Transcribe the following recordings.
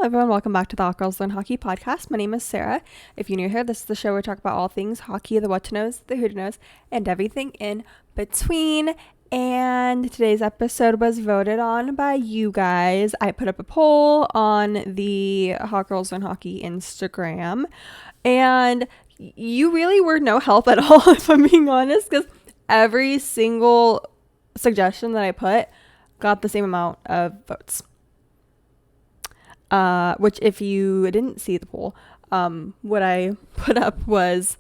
everyone. Welcome back to the Hot Girls Learn Hockey podcast. My name is Sarah. If you're new here, this is the show where we talk about all things hockey, the what to knows, the who to knows, and everything in between. And today's episode was voted on by you guys. I put up a poll on the Hot Girls Learn Hockey Instagram, and you really were no help at all, if I'm being honest, because every single suggestion that I put got the same amount of votes. Which, if you didn't see the poll, what I put up was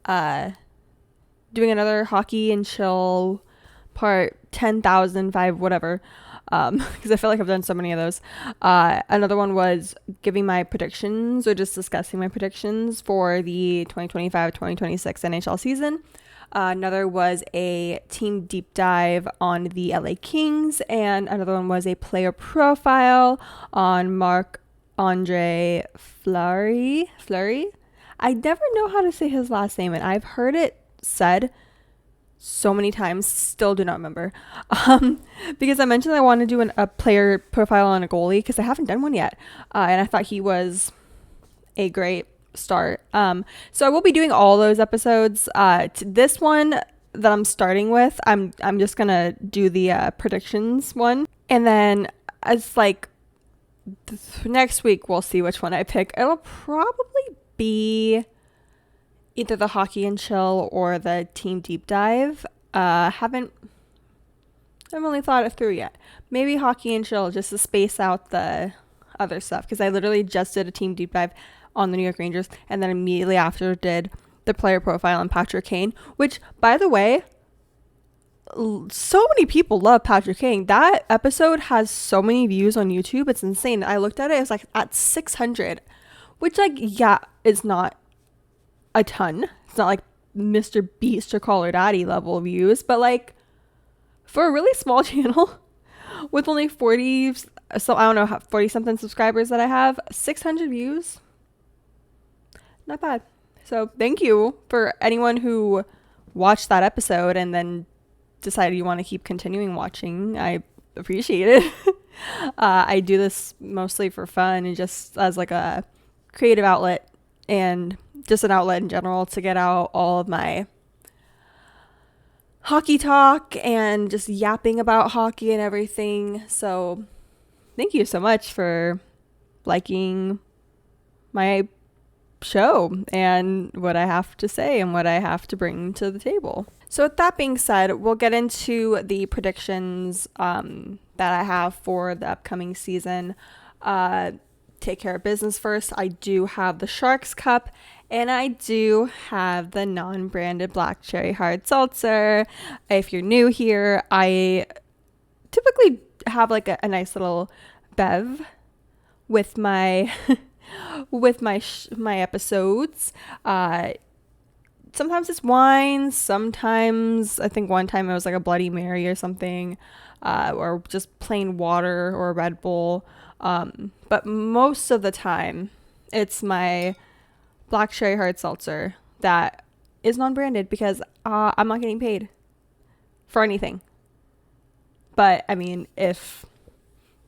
doing another hockey and chill part 10,005 whatever, because I feel like I've done so many of those. Another one was giving my predictions or just discussing my predictions for the 2025-2026 NHL season. Another was a team deep dive on the LA Kings, and another one was a player profile on Marc-Andre Fleury. I never know how to say his last name, and I've heard it said so many times, still do not remember. Because I mentioned I want to do a player profile on a goalie, because I haven't done one yet, and I thought he was a great start. So I will be doing all those episodes. This one that I'm starting with, I'm just gonna do the predictions one, and then it's like next week we'll see which one I pick. It'll probably be either the hockey and chill or the team deep dive. Haven't really thought it through yet. Maybe hockey and chill just to space out the other stuff, because I literally just did a team deep dive on the New York Rangers, and then immediately after did the player profile on Patrick Kane, which, by the way, so many people love Patrick Kane. That episode has so many views on YouTube. It's insane. I looked at it. It's like at 600, which, like, yeah, is not a ton. It's not like Mr. Beast or Call Her Daddy level views, but like for a really small channel with only 40, so I don't know, 40 something subscribers that I have, 600 views, not bad. So thank you for anyone who watched that episode and then decided you want to keep continuing watching. I appreciate it. I do this mostly for fun and just as like a creative outlet, and just an outlet in general to get out all of my hockey talk and just yapping about hockey and everything. So thank you so much for liking my show and what I have to say and what I have to bring to the table. So with that being said, we'll get into the predictions that I have for the upcoming season. Take care of business first. I do have the Sharks Cup, and I do have the non-branded black cherry hard seltzer. If you're new here, I typically have like a nice little bev with my my episodes. Sometimes it's wine. Sometimes, I think one time it was like a Bloody Mary or something, or just plain water or a Red Bull. But most of the time it's my black cherry hard seltzer that is non-branded, because I'm not getting paid for anything. But I mean, if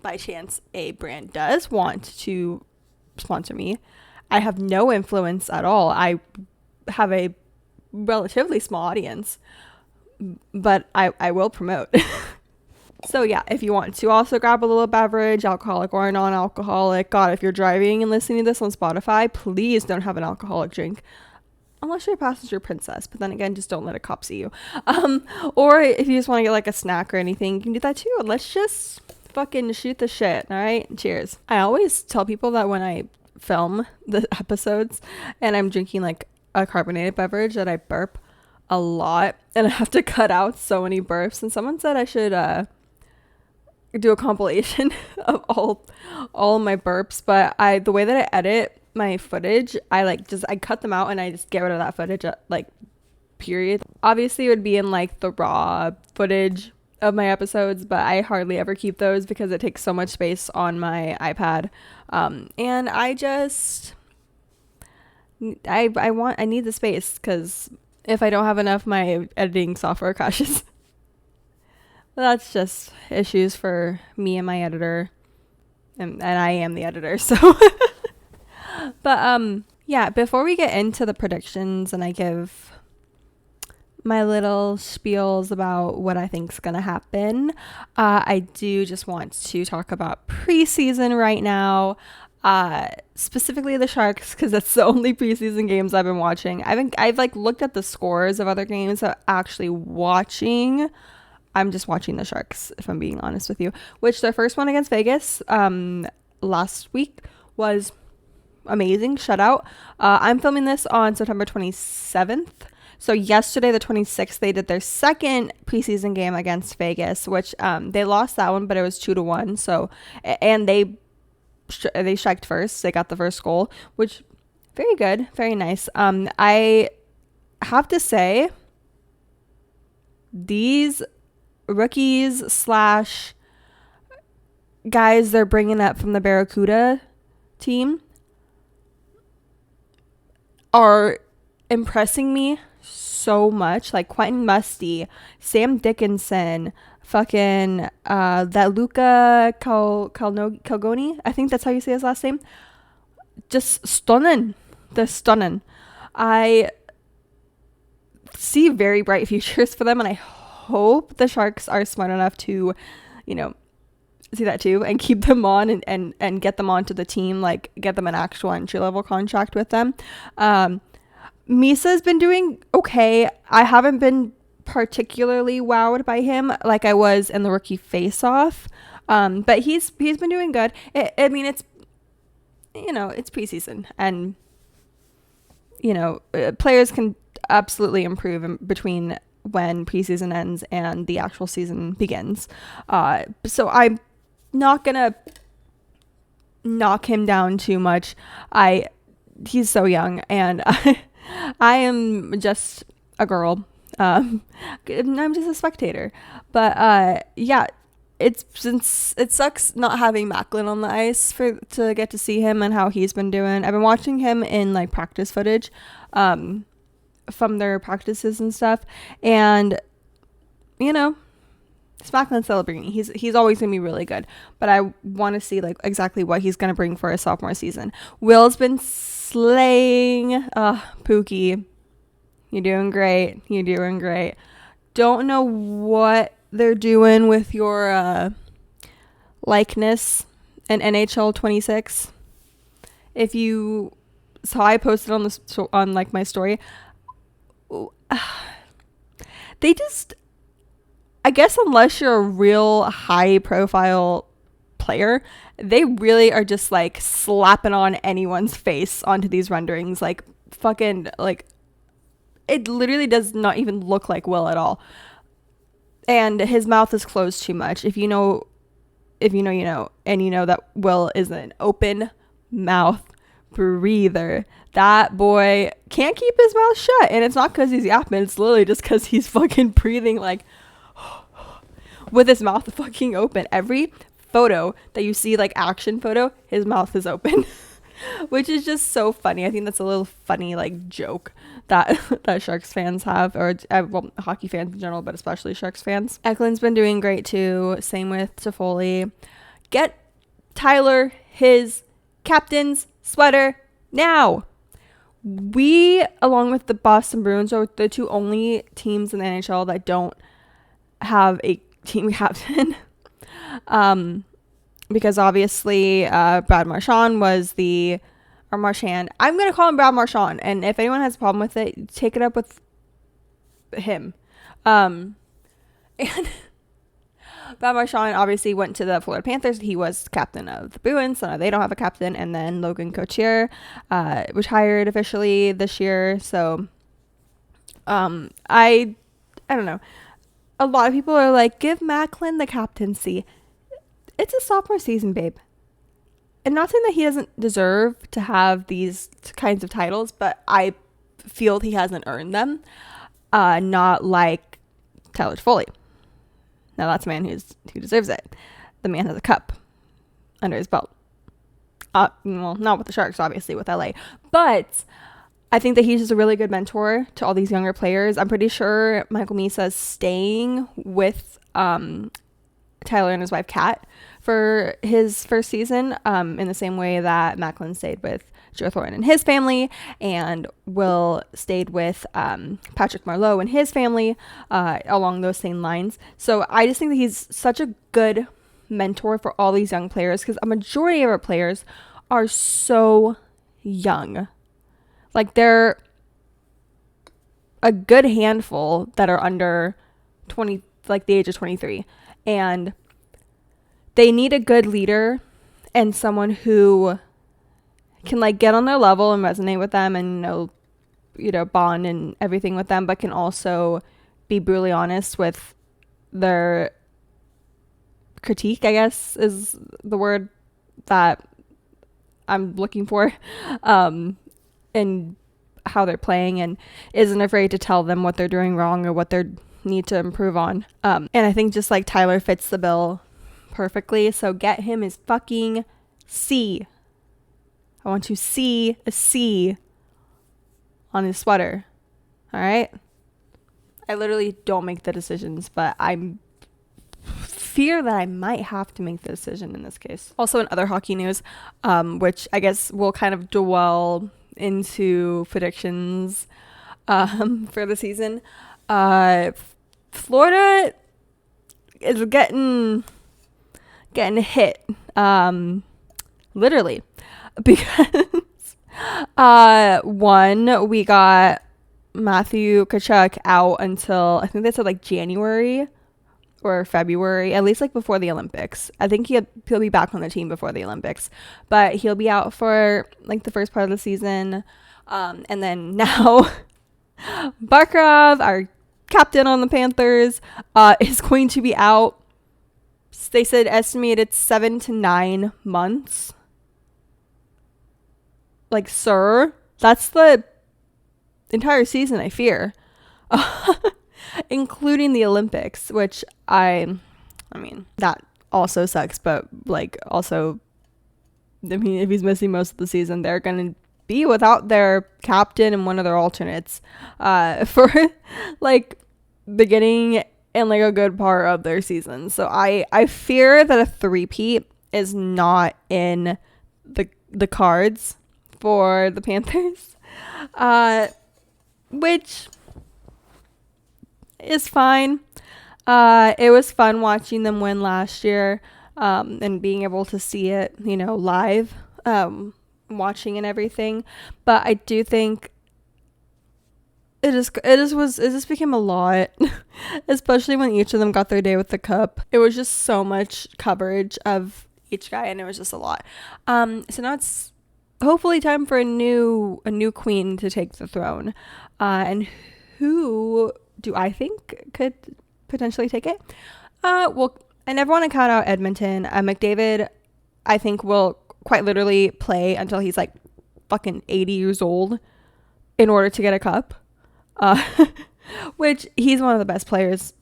by chance a brand does want to sponsor me, I have no influence at all. I have a relatively small audience, but I will promote. So yeah, if you want to also grab a little beverage, alcoholic or non-alcoholic. God, if you're driving and listening to this on Spotify, please don't have an alcoholic drink. Unless you're a passenger princess. But then again, just don't let a cop see you. Or if you just want to get like a snack or anything, you can do that too. Let's just fucking shoot the shit, alright? Cheers. I always tell people that when I film the episodes and I'm drinking like a carbonated beverage that I burp a lot. And I have to cut out so many burps. And someone said I should do a compilation of all of my burps, but the way that I edit my footage, I cut them out and I just get rid of that footage, like, period. Obviously it would be in like the raw footage of my episodes, but I hardly ever keep those because it takes so much space on my iPad, and I just I need the space, because if I don't have enough, my editing software crashes. That's just issues for me and my editor. and I am the editor, so. But yeah, before we get into the predictions and I give my little spiels about what I think is going to happen, I do just want to talk about preseason right now, specifically the Sharks, because that's the only preseason games I've been watching. I've like looked at the scores of other games, but actually watching, I'm just watching the Sharks, if I'm being honest with you, which their first one against Vegas last week was amazing, shutout. I'm filming this on September 27th. So yesterday, the 26th, they did their second preseason game against Vegas, which they lost that one, but it was 2-1. So, and they striked first. They got the first goal, which very good, very nice. I have to say, these rookies slash guys they're bringing up from the Barracuda team are impressing me so much. Like Quentin Musty, Sam Dickinson, fucking that Luca Calgoni, I think that's how you say his last name. Just stunning. They're stunning. I see very bright futures for them, and I hope the Sharks are smart enough to, you know, see that too and keep them on and get them onto the team, like get them an actual entry level contract with them. Misa's been doing okay. I haven't been particularly wowed by him like I was in the rookie face-off, but he's been doing good. I mean, it's, you know, it's preseason, and you know, players can absolutely improve in between when preseason ends and the actual season begins. So I'm not gonna knock him down too much. He's so young, and I am just a girl. I'm just a spectator. But yeah, since it sucks not having Macklin on the ice to get to see him and how he's been doing. I've been watching him in like practice footage from their practices and stuff, and you know, Macklin Celebrini, he's always gonna be really good, but I want to see like exactly what he's gonna bring for his sophomore season. Will's been slaying. Pookie, you're doing great. Don't know what they're doing with your likeness in NHL 26. If you saw, I posted on like my story. They just, I guess unless you're a real high profile player, they really are just like slapping on anyone's face onto these renderings. Like fucking, like it literally does not even look like Will at all. And his mouth is closed too much. If you know, you know, and you know that Will is an open mouth breather. That boy can't keep his mouth shut, and it's not because he's yapping. It's literally just because he's fucking breathing like with his mouth fucking open. Every photo that you see, like action photo, his mouth is open. Which is just so funny. I think that's a little funny like joke that Sharks fans have, or well, hockey fans in general, but especially Sharks fans. Eklund's been doing great too. Same with Toffoli. Get Tyler his captain's sweater now. We, along with the Boston Bruins, are the two only teams in the NHL that don't have a team captain. Because obviously Brad Marchand was Marchand. I'm going to call him Brad Marchand. And if anyone has a problem with it, take it up with him. And Brad Marchand obviously went to the Florida Panthers. He was captain of the Bruins, so they don't have a captain. And then Logan Couture retired officially this year. So I don't know. A lot of people are like, give Macklin the captaincy. It's a sophomore season, babe. And not saying that he doesn't deserve to have these kinds of titles, but I feel he hasn't earned them. Not like Tyler Toffoli. Now that's a man who deserves it. The man has a cup under his belt. Well, not with the Sharks, obviously, with LA. But I think that he's just a really good mentor to all these younger players. I'm pretty sure Michael Misa is staying with Tyler and his wife Kat for his first season, in the same way that Macklin stayed with Joe Thornton and his family, and Will stayed with Patrick Marleau and his family, along those same lines. So I just think that he's such a good mentor for all these young players, because a majority of our players are so young. Like, they're a good handful that are under 20, like the age of 23, and they need a good leader and someone who can like get on their level and resonate with them, and bond and everything with them, but can also be brutally honest with their critique, I guess is the word that I'm looking for, and how they're playing, and isn't afraid to tell them what they're doing wrong or what they need to improve on. And I think just like Tyler fits the bill perfectly. So get him his fucking C. I want to see a C on his sweater. All right. I literally don't make the decisions, but I fear that I might have to make the decision in this case. Also, in other hockey news, which I guess we'll kind of dwell into predictions for the season. Florida is getting hit, literally, because one, we got Matthew Tkachuk out until I think they said like January or February, at least like before the Olympics. I think he'll be back on the team before the Olympics, but he'll be out for like the first part of the season. And then now Barkov, our captain on the Panthers, is going to be out. They said estimated 7 to 9 months. Like, sir, that's the entire season, I fear. Including the Olympics, which I mean, that also sucks, but like also, I mean, if he's missing most of the season, they're going to be without their captain and one of their alternates for like beginning and like a good part of their season. So I fear that a three-peat is not in the cards for the Panthers, which is fine. It was fun watching them win last year, and being able to see it, live, watching and everything. But I do think it just became a lot, especially when each of them got their day with the cup. It was just so much coverage of each guy, and it was just a lot. So now it's hopefully time for a new queen to take the throne. And who do I think could potentially take it? Well, I never want to count out Edmonton. McDavid, I think, will quite literally play until he's like fucking 80 years old in order to get a cup. Which he's one of the best players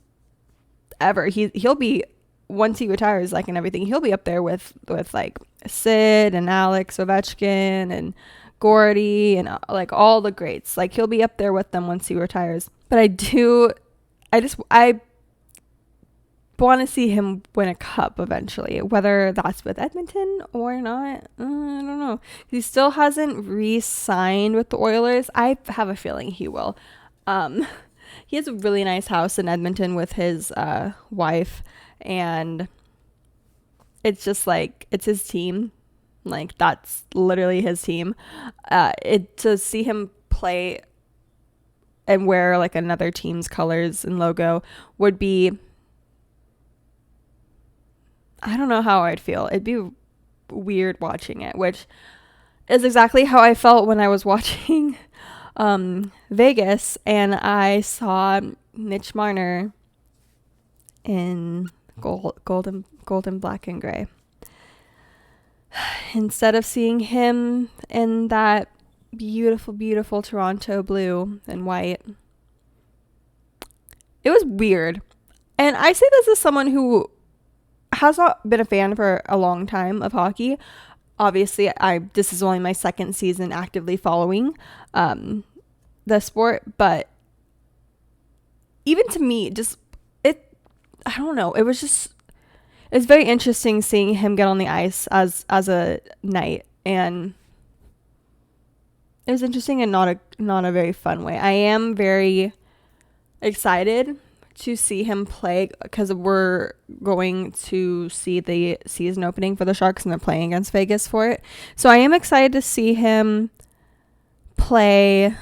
ever. He'll be, once he retires, like, and everything, he'll be up there with like Sid and Alex Ovechkin and Gordy and like all the greats. Like, he'll be up there with them once he retires. But I want to see him win a cup eventually, whether that's with Edmonton or not. I don't know. He still hasn't re-signed with the Oilers. I have a feeling he will. He has a really nice house in Edmonton with his wife, and it's just like, it's his team. Like, that's literally his team. To see him play and wear like another team's colors and logo would be, I don't know how I'd feel. It'd be weird watching it, which is exactly how I felt when I was watching Vegas and I saw Mitch Marner in golden, black, and gray. Instead of seeing him in that beautiful, beautiful Toronto blue and white, it was weird. And I say this as someone who has not been a fan for a long time of hockey. Obviously, this is only my second season actively following the sport, but even to me, I don't know, it was just, it's very interesting seeing him get on the ice as a knight, and it was interesting in not a very fun way. I am very excited to see him play because we're going to see the season opening for the Sharks and they're playing against Vegas for it. So I am excited to see him play.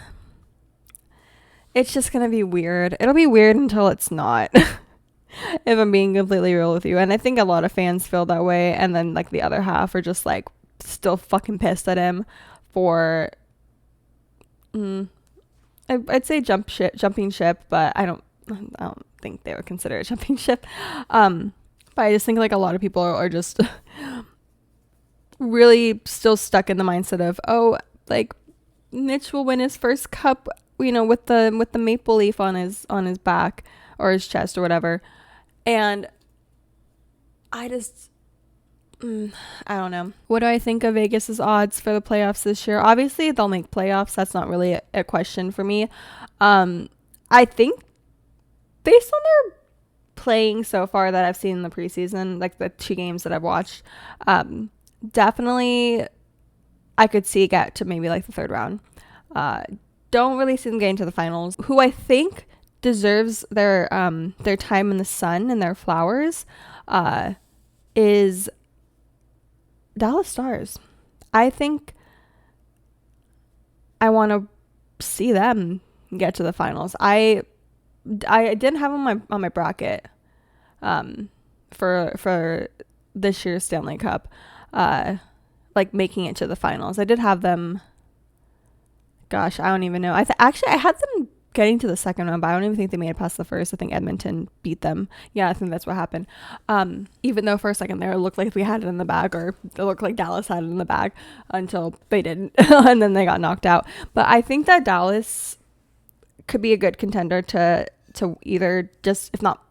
It's just going to be weird. It'll be weird until it's not. If I'm being completely real with you. And I think a lot of fans feel that way. And then like the other half are just like still fucking pissed at him for I'd say jumping ship, but I don't think they would consider it jumping ship. But I just think like a lot of people are just really still stuck in the mindset of, oh, like Mitch will win his first cup, you know, with the maple leaf on his back or his chest or whatever. And I just I don't know. What do I think of Vegas's odds for the playoffs this year? Obviously, they'll make playoffs. That's not really a question for me. I think based on their playing so far that I've seen in the preseason, like the 2 games that I've watched, definitely I could see get to maybe like the 3rd round. Don't really see them getting to the finals. Who I think deserves their time in the sun and their flowers is Dallas Stars. I think I want to see them get to the finals. I didn't have them on my bracket for this year's Stanley Cup, like making it to the finals. I did have them. Gosh, I don't even know. Actually I had them getting to the 2nd round, but I don't even think they made it past the first. I think Edmonton beat them. Yeah, I think that's what happened. Even though for a second there it looked like we had it in the bag, or it looked like Dallas had it in the bag until they didn't, and then they got knocked out. But I think that Dallas could be a good contender to either just, if not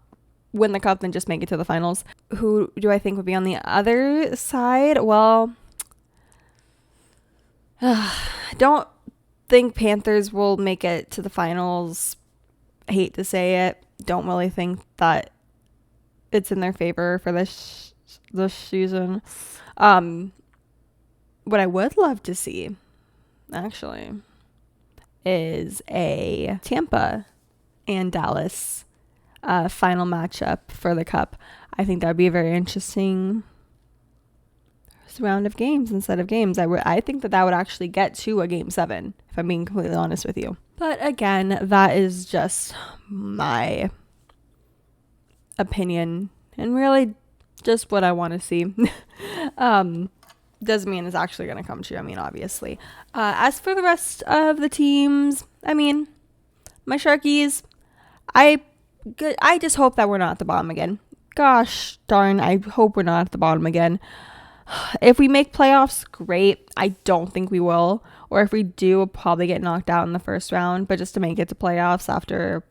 win the cup, then just make it to the finals. Who do I think would be on the other side? Well, don't think Panthers will make it to the finals. I hate to say it. Don't really think that it's in their favor for this season. What I would love to see, actually, is a Tampa and Dallas final matchup for the cup. I think that would be a very interesting round of games instead of games. I think that would actually get to a game 7, if I'm being completely honest with you. But again, that is just my opinion and really just what I want to see. Doesn't mean it's actually going to come true. I mean, obviously. As for the rest of the teams, I mean, my Sharkies, I just hope that we're not at the bottom again. Gosh darn, I hope we're not at the bottom again. If we make playoffs, great. I don't think we will. Or if we do, we'll probably get knocked out in the 1st round. But just to make it to playoffs after,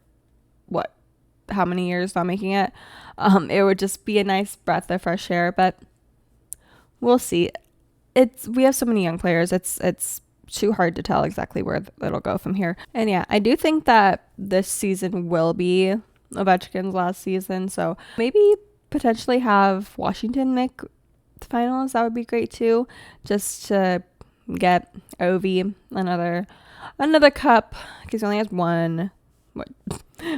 how many years not making it? It would just be a nice breath of fresh air. But we'll see. We have so many young players. It's too hard to tell exactly where it'll go from here. And yeah, I do think that this season will be Ovechkin's last season. So maybe potentially have Washington make finals. That would be great too, just to get Ovi another cup, because he only has 1,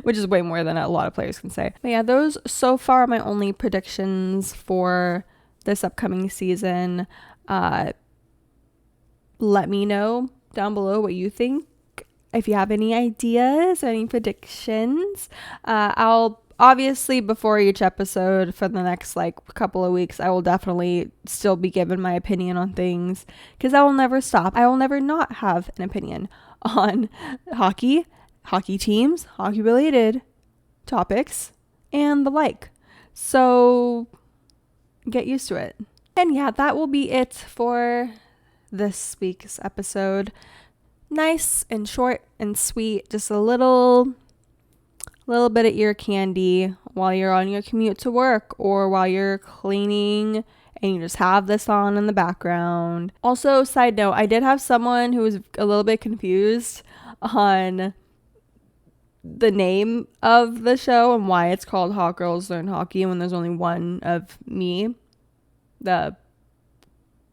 which is way more than a lot of players can say. But yeah, those so far are my only predictions for this upcoming season. Let me know down below what you think. If you have any ideas, any predictions, I'll obviously, before each episode for the next couple of weeks, I will definitely still be giving my opinion on things, because I will never stop. I will never not have an opinion on hockey teams, hockey related topics, and the like. So get used to it. And yeah, that will be it for this week's episode. Nice and short and sweet, just a little bit of ear candy while you're on your commute to work, or while you're cleaning and you just have this on in the background. Also, side note, I did have someone who was a little bit confused on the name of the show and why it's called Hot Girls Learn Hockey when there's only one of me, the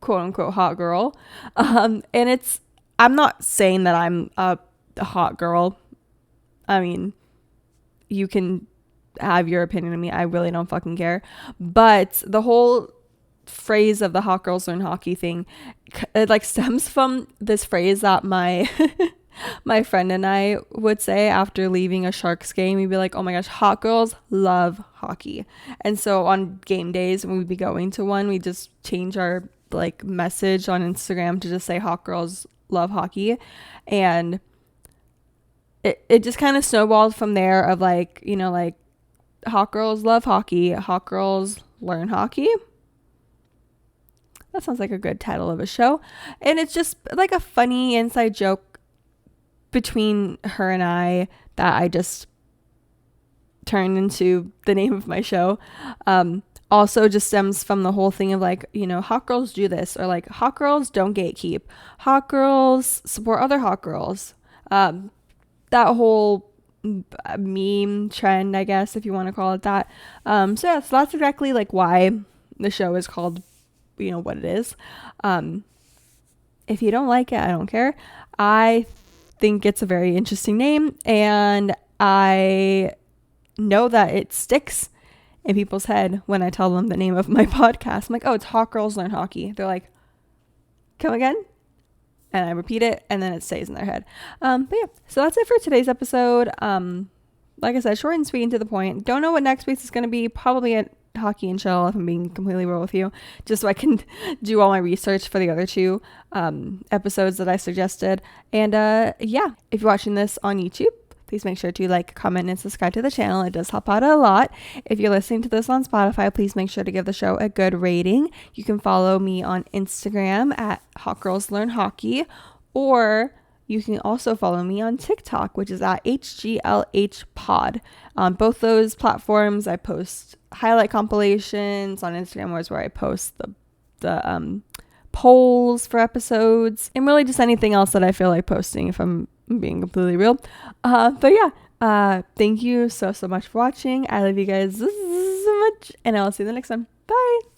quote unquote hot girl. And I'm not saying that I'm a hot girl. I mean, you can have your opinion of me. I really don't fucking care. But the whole phrase of the Hot Girls Learn Hockey thing, it like stems from this phrase that my my friend and I would say after leaving a Sharks game. We'd be like, oh my gosh, hot girls love hockey. And so on game days when we'd be going to one, we just change our like message on Instagram to just say hot girls love hockey. And it just kind of snowballed from there of like, you know, like hot girls love hockey, hot girls learn hockey. That sounds like a good title of a show. And it's just like a funny inside joke between her and I that I just turned into the name of my show. Also just stems from the whole thing of like, you know, hot girls do this, or like hot girls don't gatekeep. Hot girls support other hot girls. That whole meme trend, I guess, if you want to call it that. So yeah, so that's exactly like why the show is called, you know, what it is. If you don't like it, I don't care. I think it's a very interesting name, and I know that it sticks in people's head when I tell them the name of my podcast. I'm like, oh, it's Hot Girls Learn Hockey. They're like, come again? And I repeat it, and then it stays in their head. But yeah, so that's it for today's episode. Like I said, short and sweet and to the point. Don't know what next week is going to be. Probably a Hockey and Chill, if I'm being completely real with you, just so I can do all my research for the other two episodes that I suggested. And yeah, if you're watching this on YouTube, please make sure to like, comment, and subscribe to the channel. It does help out a lot. If you're listening to this on Spotify, please make sure to give the show a good rating. You can follow me on Instagram at Hot Girls Learn Hockey, or you can also follow me on TikTok, which is at HGLH Pod. On both those platforms, I post highlight compilations. On Instagram was where I post the polls for episodes, and really just anything else that I feel like posting, if I'm being completely real. But yeah, thank you so much for watching. I love you guys so much, and I'll see you in the next one. Bye.